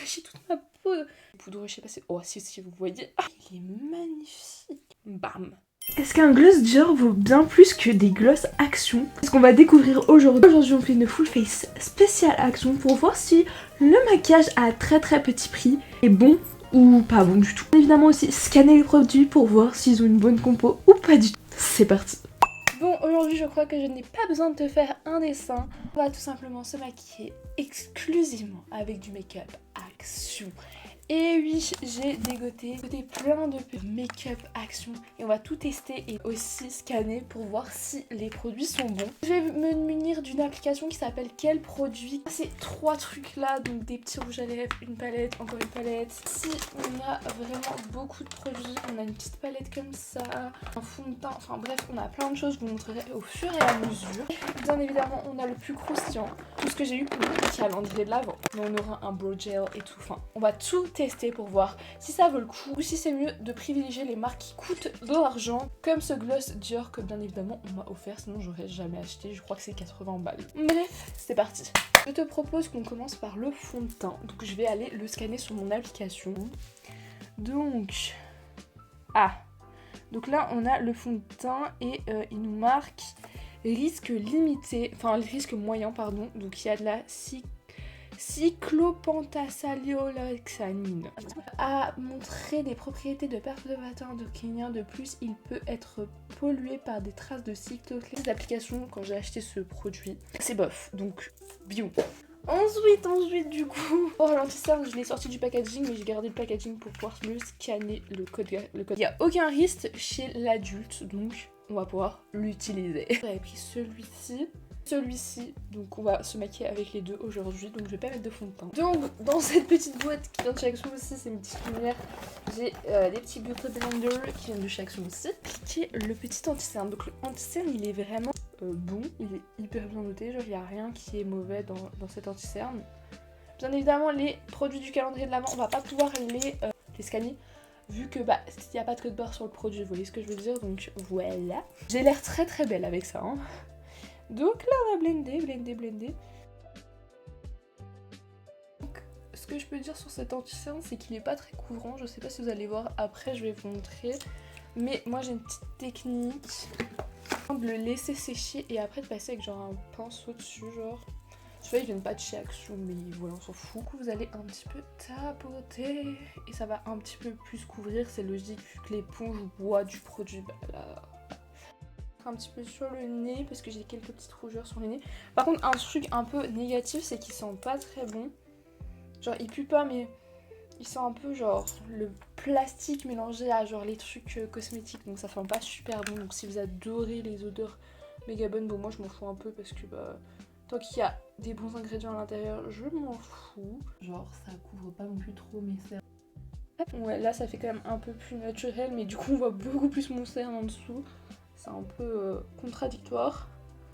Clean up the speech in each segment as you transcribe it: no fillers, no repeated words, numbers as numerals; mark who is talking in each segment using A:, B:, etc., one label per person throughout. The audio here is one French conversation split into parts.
A: taché toute ma peau. Poudre, je sais pas si... Oh, si vous voyez. Ah, il est magnifique. Bam.
B: Est-ce qu'un gloss Dior vaut bien plus que des gloss Action? C'est ce qu'on va découvrir aujourd'hui. Aujourd'hui, on fait une full face spéciale Action pour voir si le maquillage à très petit prix est bon ou pas bon du tout. Évidemment aussi scanner les produits pour voir s'ils ont une bonne compo ou pas du tout. C'est parti.
A: Bon, aujourd'hui je crois que je n'ai pas besoin de te faire un dessin. On va tout simplement se maquiller exclusivement avec du make-up Action. Et oui, j'ai dégoté plein de make-up Action et on va tout tester et aussi scanner pour voir si les produits sont bons. Je vais me munir d'une application qui s'appelle Quel produit. Ces trois trucs là, donc des petits rouges à lèvres, une palette, encore une palette. Si on a vraiment beaucoup de produits, on a une petite palette comme ça, un fond de teint, enfin bref, on a plein de choses, je vous montrerai au fur et à mesure. Bien évidemment, on a le plus croustillant, tout ce que j'ai eu pour le calendrier de l'avant. Mais on aura un brow gel et tout, enfin, on va tout tester pour voir si ça vaut le coup ou si c'est mieux de privilégier les marques qui coûtent de l'argent comme ce gloss Dior que bien évidemment on m'a offert, sinon j'aurais jamais acheté, je crois que c'est 80 balles. Bref, c'est parti. Je te propose qu'on commence par le fond de teint, donc je vais aller le scanner sur mon application. Donc là on a le fond de teint et il nous marque risque limité, enfin risque moyen pardon, donc il y a de la cyclopentasalioxanine. A montré des propriétés de perturbateurs endocriniens. De plus, il peut être pollué par des traces de cycloclé. Cette application, quand j'ai acheté ce produit, c'est bof, donc bio. Ensuite du coup, pour l'anti-cerne, je l'ai sorti du packaging, mais j'ai gardé le packaging pour pouvoir mieux scanner le code. Il n'y a aucun risque chez l'adulte, donc on va pouvoir l'utiliser. J'avais pris celui-ci, donc on va se maquiller avec les deux aujourd'hui, donc je vais pas mettre de fond de teint. Donc dans cette petite boîte qui vient de chez Action aussi, c'est une petite lumière, j'ai des petits beauty blender qui viennent de chez Action aussi, qui est le petit anti-cerne. Donc le anti-cerne il est vraiment bon, il est hyper bien noté, genre il n'y a rien qui est mauvais dans cet anti-cerne. Bien évidemment les produits du calendrier de l'avant, on va pas pouvoir les scanner, vu que bah il n'y a pas de code barre sur le produit, vous voyez ce que je veux dire, donc voilà. J'ai l'air très belle avec ça, hein. Donc là on va blender. Donc ce que je peux dire sur cet anti-cerne c'est qu'il est pas très couvrant, je sais pas si vous allez voir après, je vais vous montrer. Mais moi j'ai une petite technique de le laisser sécher et après de passer avec genre un pinceau dessus genre. Celui-là ils viennent pas de chez Action mais voilà on s'en fout. Du coup vous allez un petit peu tapoter et ça va un petit peu plus couvrir, c'est logique vu que l'éponge boit du produit, bah là... un petit peu sur le nez parce que j'ai quelques petites rougeurs sur le nez. Par contre un truc un peu négatif c'est qu'il sent pas très bon. Genre il pue pas mais il sent un peu genre le plastique mélangé à genre les trucs cosmétiques, donc ça sent pas super bon. Donc si vous adorez les odeurs méga bonnes, bon moi je m'en fous un peu parce que bah tant qu'il y a des bons ingrédients à l'intérieur je m'en fous. Genre ça couvre pas non plus trop mes cernes. Ouais là ça fait quand même un peu plus naturel mais du coup on voit beaucoup plus mon cerne en dessous. C'est un peu contradictoire.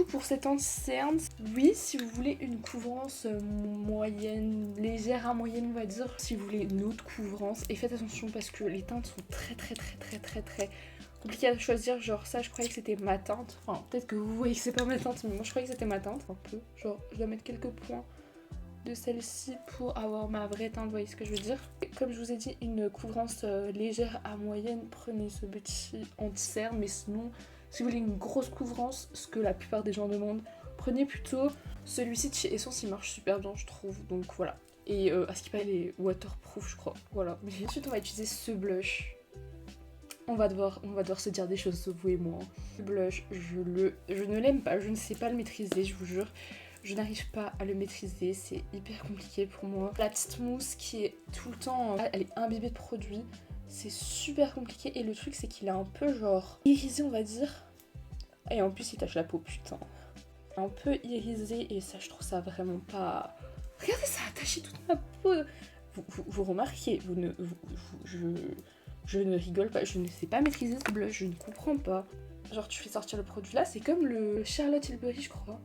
A: Pour cet anti-cerne, oui, si vous voulez une couvrance moyenne, légère à moyenne on va dire, si vous voulez une autre couvrance, et faites attention parce que les teintes sont très compliquées à choisir, genre ça je croyais que c'était ma teinte, enfin peut-être que vous voyez que c'est pas ma teinte, mais moi je croyais que c'était ma teinte un peu, genre je dois mettre quelques points de celle-ci pour avoir ma vraie teinte, vous voyez ce que je veux dire. Comme je vous ai dit, une couvrance légère à moyenne, prenez ce petit anti-cerne, mais sinon, si vous voulez une grosse couvrance, ce que la plupart des gens demandent, prenez plutôt celui-ci de chez Essence, il marche super bien je trouve, donc voilà. Et à ce qui paraît, il est waterproof je crois, voilà. Mais ensuite on va utiliser ce blush. On va devoir se dire des choses, vous et moi. Ce blush, je ne l'aime pas, je ne sais pas le maîtriser, je vous jure. Je n'arrive pas à le maîtriser, c'est hyper compliqué pour moi. La petite mousse qui est tout le temps, elle est imbibée de produits, c'est super compliqué. Et le truc c'est qu'il est un peu genre irisé on va dire. Et en plus il tache la peau, putain. Un peu irisé et ça je trouve ça vraiment pas... Regardez ça a taché toute ma peau. Vous remarquez, je ne rigole pas, je ne sais pas maîtriser ce blush, je ne comprends pas. Genre tu fais sortir le produit là, c'est comme le Charlotte Tilbury je crois.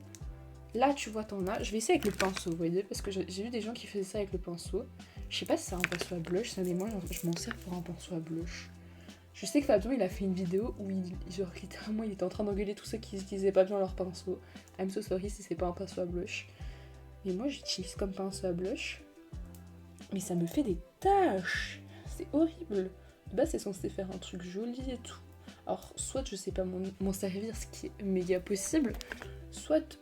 A: Là tu vois t'en as, je vais essayer avec le pinceau vous voyez, parce que j'ai vu des gens qui faisaient ça avec le pinceau. Je sais pas si c'est un pinceau à blush ça, mais moi je m'en sers pour un pinceau à blush. Je sais que Fabien il a fait une vidéo où genre littéralement il était en train d'engueuler tous ceux qui utilisaient pas bien leur pinceau. I'm so sorry si c'est pas un pinceau à blush. Mais moi j'utilise comme pinceau à blush Mais ça me fait des taches. C'est horrible. De base, c'est censé faire un truc joli et tout. Alors, soit je sais pas m'en servir, ce qui est méga possible, soit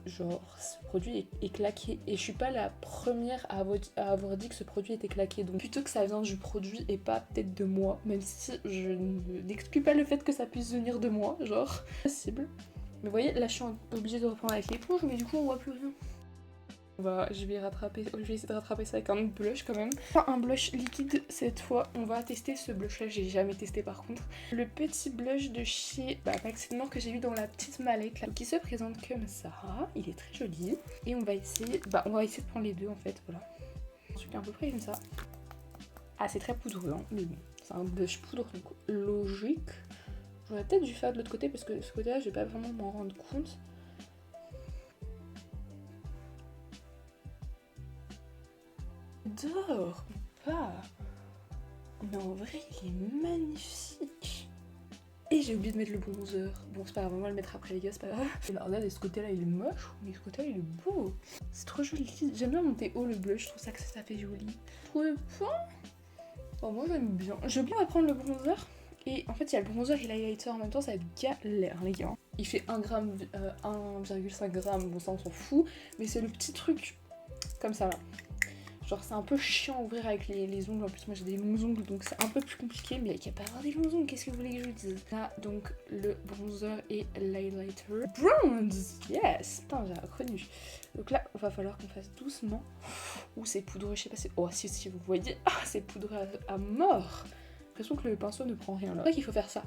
A: genre ce produit est claqué. Et je suis pas la première à avoir dit que ce produit était claqué. Donc plutôt que ça vient du produit et pas peut-être de moi, même si je n'exclus pas le fait que ça puisse venir de moi, genre, possible. Mais vous voyez, là je suis obligée de reprendre avec l'éponge, mais du coup on voit plus rien. Je vais essayer de rattraper ça avec un autre blush quand même. Un blush liquide cette fois, on va tester ce blush là, j'ai jamais testé par contre. Le petit blush de chez Max & More que j'ai eu dans la petite mallette là, qui se présente comme ça. Il est très joli. Et on va essayer de prendre les deux en fait, voilà. Un truc à peu près comme ça. Ah c'est très poudreux hein, mais bon, c'est un blush poudre donc logique. J'aurais peut-être dû faire de l'autre côté parce que de ce côté là je vais pas vraiment m'en rendre compte. J'adore pas. Mais en vrai il est magnifique. Et j'ai oublié de mettre le bronzer. Bon c'est pas grave, on va le mettre après les gars, c'est pas grave. Et là regardez, ce côté là il est moche, mais ce côté là il est beau. C'est trop joli. J'aime bien monter haut le blush, je trouve ça que ça fait joli. Vous trouvez pas? Oh moi j'aime bien. J'ai oublié de prendre le bronzer. Et en fait il y a le bronzer et l'highlighter en même temps, ça va être galère les gars. Il fait 1,5 g, bon ça on s'en fout. Mais c'est le petit truc comme ça là. Genre c'est un peu chiant à ouvrir avec les ongles, en plus moi j'ai des longs ongles donc c'est un peu plus compliqué, mais il n'y a pas à avoir des longs ongles, qu'est-ce que vous voulez que je vous dise? Là donc le bronzer et l'highlighter. Bronze! Yes! Putain j'ai reconnu. Donc là il va falloir qu'on fasse doucement. Ouh c'est poudreux, je sais pas si... Oh si vous voyez, c'est poudreux à mort! J'ai l'impression que le pinceau ne prend rien là. C'est vrai qu'il faut faire ça.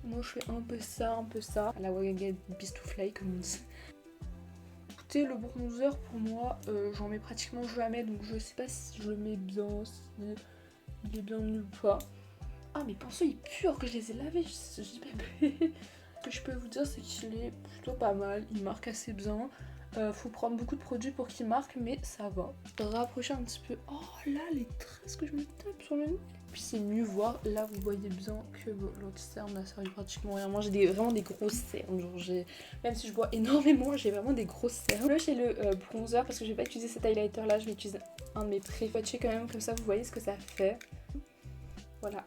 A: Moi je fais un peu ça. La Wagaga Beast to Fly comme on dit. Le bronzer pour moi j'en mets pratiquement jamais donc je sais pas si je le mets bien, si il est bien nul ou pas. Ah mes pinceaux ils puent que je les ai lavés, je dis bébé. Ce que je peux vous dire c'est qu'il est plutôt pas mal, il marque assez bien. Faut prendre beaucoup de produits pour qu'il marque mais ça va. Rapprocher un petit peu, oh là les tresses que je me tape sur le nez. Puis c'est mieux voir, là vous voyez bien que l'anti-cerne n'a servi pratiquement rien. Moi j'ai vraiment des grosses cernes, genre même si je bois énormément, j'ai vraiment des grosses cernes. Là j'ai le bronzer parce que je vais pas utiliser cet highlighter là, je vais utiliser un de mes préférés quand même, comme ça vous voyez ce que ça fait. Voilà.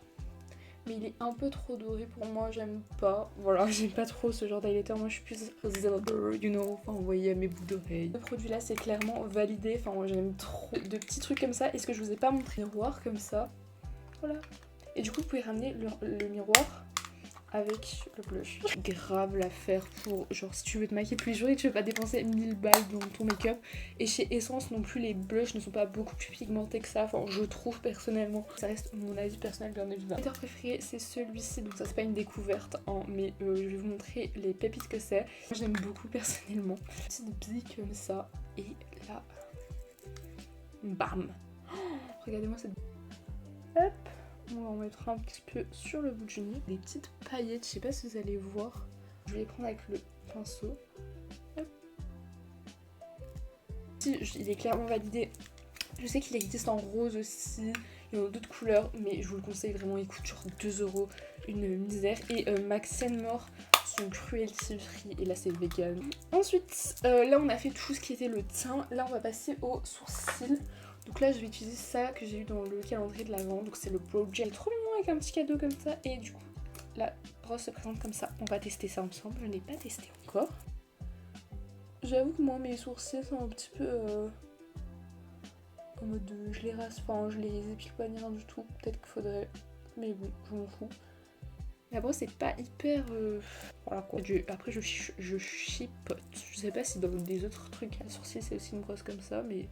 A: Mais il est un peu trop doré pour moi, j'aime pas. Voilà, j'aime pas trop ce genre d'highlighter, moi je suis plus silver, you know, enfin vous voyez mes bouts d'oreilles. Ce produit là c'est clairement validé, enfin moi j'aime trop de petits trucs comme ça. Est-ce que je vous ai pas montré le miroir comme ça? Voilà. Et du coup vous pouvez ramener le miroir avec le blush. Grave l'affaire pour genre si tu veux te maquiller tous les jours et que tu veux pas dépenser 1000 balles dans ton make-up. Et chez Essence non plus les blushs ne sont pas beaucoup plus pigmentés que ça, enfin je trouve personnellement. Ça reste mon avis personnel bien évidemment. Mon highlighter préféré c'est celui-ci, donc ça c'est pas une découverte hein, mais je vais vous montrer les pépites que c'est. J'aime beaucoup personnellement. Petite bille comme ça et là, bam. Oh, regardez-moi cette... Hop. On va en mettre un petit peu sur le bout du nez. Des petites paillettes, je sais pas si vous allez voir. Je vais les prendre avec le pinceau. Hop. Il est clairement validé. Je sais qu'il existe en rose aussi. Il y a d'autres couleurs, mais je vous le conseille vraiment. Il coûte genre 2 €, une misère. Et Max & More sont cruelty free. Et là c'est vegan. Ensuite, là on a fait tout ce qui était le teint. Là on va passer aux sourcils. Donc là je vais utiliser ça que j'ai eu dans le calendrier de l'avant, donc c'est le Brow Gel, trop mignon avec un petit cadeau comme ça. Et du coup la brosse se présente comme ça, on va tester ça ensemble, je n'ai pas testé encore. J'avoue que moi mes sourcils sont un petit peu en mode je les rase, enfin je les épile pas ni rien du tout, peut-être qu'il faudrait, mais bon je m'en fous. La brosse c'est pas hyper... Voilà quoi. Après je chipote, je sais pas si dans des autres trucs à sourcils c'est aussi une brosse comme ça mais...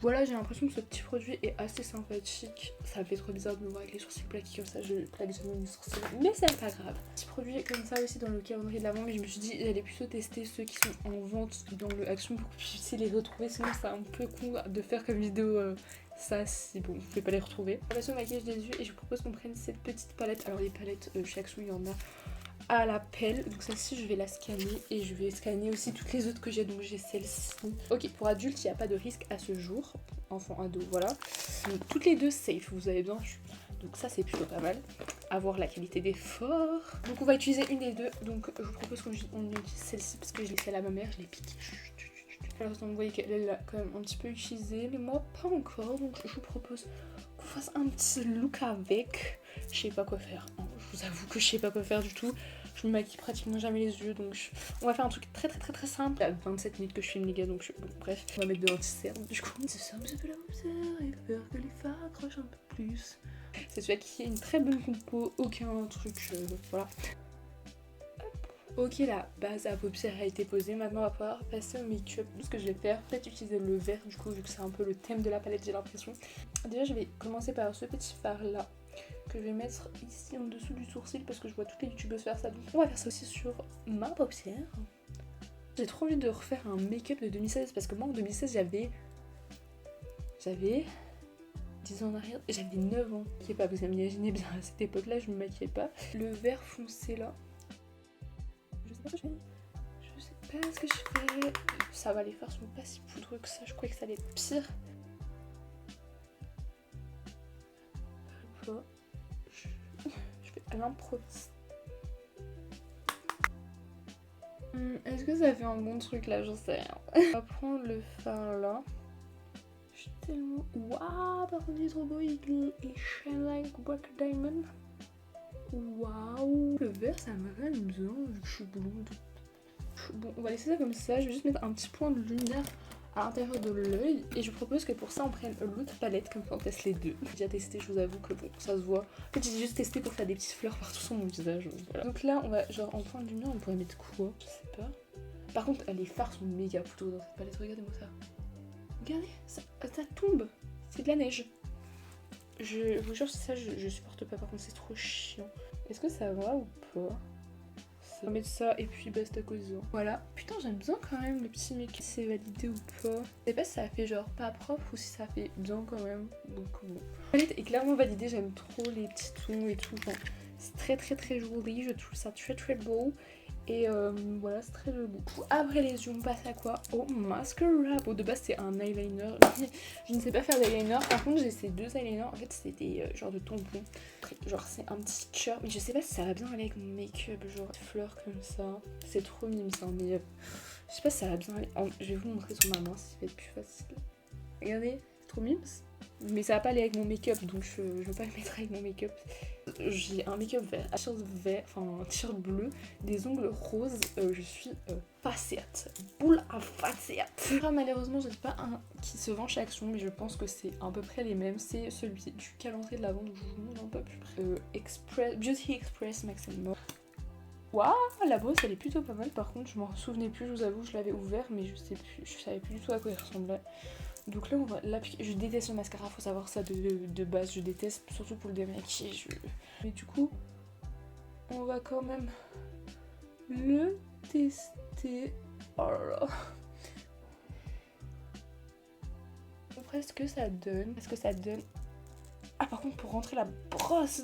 A: Voilà, j'ai l'impression que ce petit produit est assez sympathique. Ça me fait trop bizarre de me voir avec les sourcils plaqués comme ça, je plaque jamais mes sourcils. Mais c'est pas grave. Petit produit comme ça aussi dans le calendrier de l'avant, mais je me suis dit j'allais plutôt tester ceux qui sont en vente dans le Action pour que vous puissiez les retrouver. Sinon c'est un peu con de faire comme vidéo ça si bon, vous pouvez pas les retrouver. On va passer au maquillage des yeux et je vous propose qu'on prenne cette petite palette. Alors les palettes chez Action il y en a à la pelle, donc celle-ci je vais la scanner et je vais scanner aussi toutes les autres que j'ai, donc j'ai celle-ci. Ok, pour adultes il n'y a pas de risque à ce jour, enfant ado voilà, donc toutes les deux safe, vous avez bien vu. donc ça c'est plutôt pas mal. À voir la qualité des forts. Donc on va utiliser une des deux, donc je vous propose qu'on utilise celle-ci parce que je l'ai fait à ma mère, je l'ai piquée. Alors vous voyez qu'elle l'a quand même un petit peu utilisée, mais moi pas encore, donc je vous propose qu'on fasse un petit look avec. Je sais pas quoi faire, hein. Je vous avoue que je sais pas quoi faire du tout. Je me maquille pratiquement jamais les yeux, donc on va faire un truc très simple. Il y a 27 minutes que je filme les gars, donc bon, bref, on va mettre de l'anti-cerne du coup. C'est ça, je fais la hauteur et faire que les fards accrochent un peu plus. C'est celui qui a une très bonne compo, aucun truc, voilà. Ok, la base à paupières a été posée, maintenant on va pouvoir passer au make-up. Ce que je vais faire, peut-être utiliser le vert du coup, vu que c'est un peu le thème de la palette, j'ai l'impression. Déjà je vais commencer par ce petit fard là, que je vais mettre ici en dessous du sourcil, parce que je vois toutes les youtubeuses faire ça, donc on va faire ça aussi sur ma paupière. J'ai trop envie de refaire un make-up de 2016, parce que moi en 2016 j'avais 10 ans en arrière, j'avais 9 ans. Je sais pas, vous imaginez bien, à cette époque là je me maquillais pas. Le vert foncé là, je sais pas ce que je fais. Je sais pas ce que je fais. Ça va, les fards sont pas si poudreux que ça, je croyais que ça allait être pire. Je fais à l'improviste. Est-ce que ça fait un bon truc là? J'en sais rien. On va prendre le fard là. Je suis tellement... Waouh, par contre il est trop beau, il shine like black diamond. Waouh. Le vert ça me va bien vu que je suis blonde. Bon, on va laisser ça comme ça, je vais juste mettre un petit point de lumière à l'intérieur de l'œil et je propose que pour ça on prenne l'autre palette, comme ça on teste les deux. J'ai déjà testé, je vous avoue que bon, ça se voit. En fait j'ai juste testé pour faire des petites fleurs partout sur mon visage, voilà. Donc là on va, genre en point de lumière on pourrait mettre quoi? Je sais pas. Par contre les fards sont méga poudreux dans cette palette, regardez-moi ça. Regardez, ça tombe, c'est de la neige. Je vous jure, ça je supporte pas, par contre c'est trop chiant. Est-ce que ça va ou pas? On va mettre ça et puis basta cosy. Voilà. Putain, j'aime bien quand même le petit make-up. C'est validé ou pas. Je sais pas si ça fait genre pas propre ou si ça fait bien quand même. Donc bon. La palette est clairement validée. J'aime trop les petits tons et tout. Enfin, c'est très joli. Je trouve ça très beau. Et voilà, c'est très joli. Après les yeux, on passe à quoi? Au mascara. Bon, de base, c'est un eyeliner. Je ne sais pas faire d'eyeliner. Par contre, j'ai ces deux eyeliners. En fait, c'est des genres de tampons. Genre, c'est un petit cher. Mais je sais pas si ça va bien aller avec mon make-up. Genre, fleurs comme ça. C'est trop mime ça. Mais je sais pas si ça va bien aller. Je vais vous montrer sur ma main si ça va être plus facile. Regardez, c'est trop mime. Mais ça va pas aller avec mon make-up. Donc, je vais pas le mettre avec mon make-up. J'ai un make-up vert, un t-shirt vert, enfin un t-shirt bleu, des ongles roses, je suis faciate, boule à faciate. Malheureusement j'ai pas un qui se vend chez Action, mais je pense que c'est à peu près les mêmes, c'est celui du calendrier de l'Avent, donc je vous montre un peu plus près. Beauty Express Maximum. Waouh, la brosse elle est plutôt pas mal, par contre je m'en souvenais plus, je vous avoue, je l'avais ouvert mais je sais plus, je savais plus du tout à quoi il ressemblait. Donc là on va l'appliquer. Je déteste le mascara, faut savoir ça de base, je déteste, surtout pour le démaquiller. Mais du coup, on va quand même le tester. Oh là là. Après, est-ce que ça donne? Est-ce que ça donne? Ah par contre pour rentrer la brosse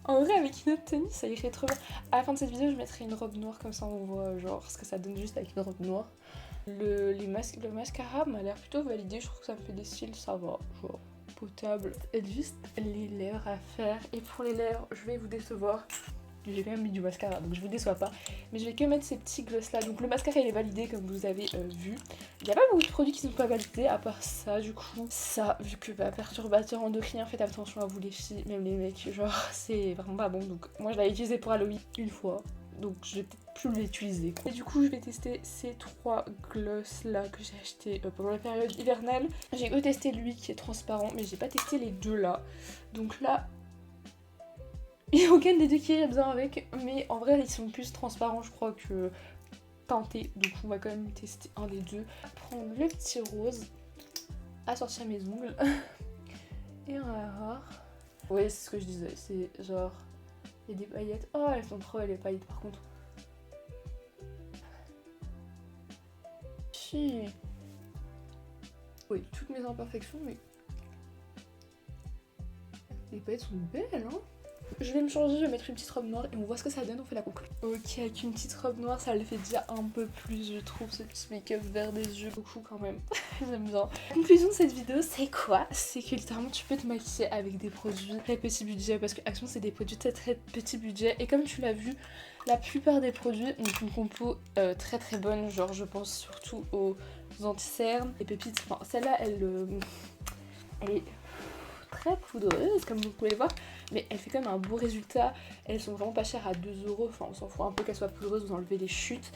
A: en vrai avec une autre tenue ça irait trop bien. À la fin de cette vidéo je mettrai une robe noire comme ça on voit genre ce que ça donne juste avec une robe noire. Le mascara m'a l'air plutôt validé, je trouve que ça me fait des cils, ça va, genre potable. Et juste les lèvres à faire, et pour les lèvres je vais vous décevoir. J'ai quand même mis du mascara donc je vous déçois pas. Mais je vais que mettre ces petits gloss là. Donc le mascara il est validé comme vous avez vu. Il n'y a pas beaucoup de produits qui sont pas validés à part ça du coup. Ça vu que perturbateur endocrinien, faites attention à vous les filles, même les mecs. Genre c'est vraiment pas bon. Donc moi je l'avais utilisé pour Halloween une fois. Donc je vais peut-être plus l'utiliser quoi. Et du coup je vais tester ces trois gloss là que j'ai acheté pendant la période hivernale. J'ai que testé lui qui est transparent mais j'ai pas testé les deux là. Donc là il n'y a aucun des deux qui irait bien avec, mais en vrai ils sont plus transparents je crois que teintés, donc on va quand même tester un des deux. Prendre le petit rose, assortir mes ongles, et on va voir. Ouais c'est ce que je disais, c'est genre, il y a des paillettes, oh elles sont trop belles les paillettes par contre. Si. Oui, toutes mes imperfections, mais les paillettes sont belles hein. je vais me changer, je vais mettre une petite robe noire et on voit ce que ça donne, on fait la conclusion. Ok, avec une petite robe noire, ça le fait déjà un peu plus, je trouve, ce petit make-up vert des yeux, beaucoup quand même. J'aime bien. La conclusion de cette vidéo, c'est quoi? C'est que littéralement, tu peux te maquiller avec des produits très petit budget, parce que Action, c'est des produits très petit budget. Et comme tu l'as vu, la plupart des produits ont une compo très bonne, genre je pense surtout aux anti-cernes et pépites. Enfin, celle-là, elle est très poudreuse comme vous pouvez le voir, mais elle fait quand même un beau résultat. Elles sont vraiment pas chères à 2 €, enfin on s'en fout un peu qu'elle soit poudreuse, vous enlevez les chutes.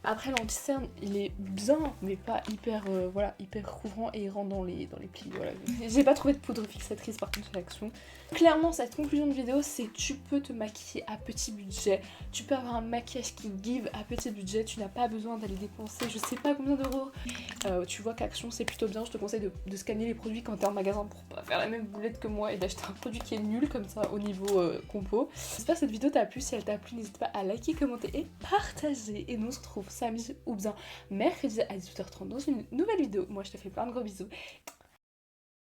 A: Après l'anti-cerne il est bien mais pas hyper voilà, hyper couvrant et il rentre dans les plis, voilà. J'ai pas trouvé de poudre fixatrice par contre sur Action. Clairement cette conclusion de vidéo c'est tu peux te maquiller à petit budget, tu peux avoir un maquillage qui give à petit budget, tu n'as pas besoin d'aller dépenser je sais pas combien d'euros. Tu vois qu'Action c'est plutôt bien, je te conseille de scanner les produits quand t'es en magasin pour pas faire la même boulette que moi et d'acheter un produit qui est nul comme ça au niveau compo. J'espère que cette vidéo t'a plu, si elle t'a plu n'hésite pas à liker, commenter et partager et nous on se retrouve samedi ou bien mercredi à 18h30 dans une nouvelle vidéo. Moi je te fais plein de gros bisous.